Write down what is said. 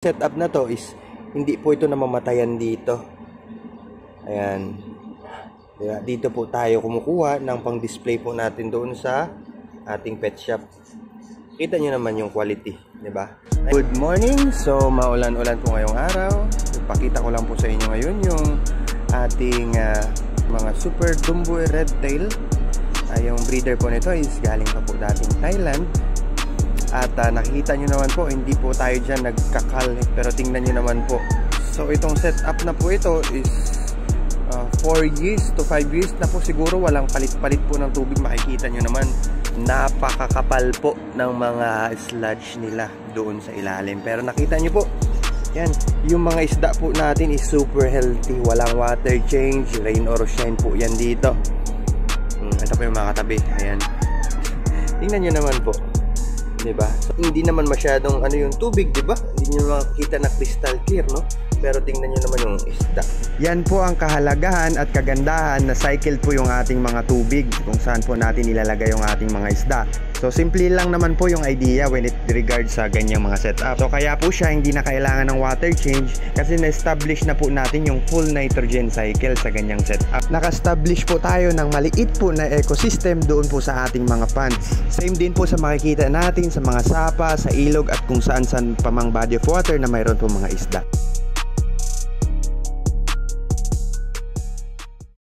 Setup na to is hindi po ito namamatayan dito. Ayan. Diba? Dito po tayo kumukuha ng pang-display po natin doon sa ating pet shop. Kita nyo naman yung quality, diba? Good morning! So, maulan-ulan po ngayong araw. Ipakita ko lang po sa inyo ngayon yung ating mga Super Dumbo Red Tail. Yung breeder po nito is galing pa po dating Thailand. At nakikita nyo naman po, hindi po tayo dyan nagkakal. Pero tingnan nyo naman po. So itong setup na po ito is 4 years to 5 years na po siguro. Walang palit-palit po ng tubig. Makikita nyo naman, napakakapal po ng mga sludge nila doon sa ilalim. Pero nakita nyo po, yan, yung mga isda po natin is super healthy. Walang water change, rain or shine po yan dito. Ito po yung mga katabi. Ayan. Tingnan nyo naman po. Diba? So, hindi naman masyadong yung tubig, diba? Hindi nyo makikita na crystal clear, no? Pero tingnan nyo naman yung isda. Yan po ang kahalagahan at kagandahan na cycle po yung ating mga tubig kung saan po natin ilalagay yung ating mga isda. So simple lang naman po yung idea when it regards sa ganyang mga setup. So kaya po siya hindi na kailangan ng water change kasi na-establish na po natin yung full nitrogen cycle sa ganyang setup. Naka-establish po tayo ng maliit po na ecosystem doon po sa ating mga ponds. Same din po sa makikita natin sa mga sapa, sa ilog at kung saan-saan pa mang body of water na mayroon po mga isda.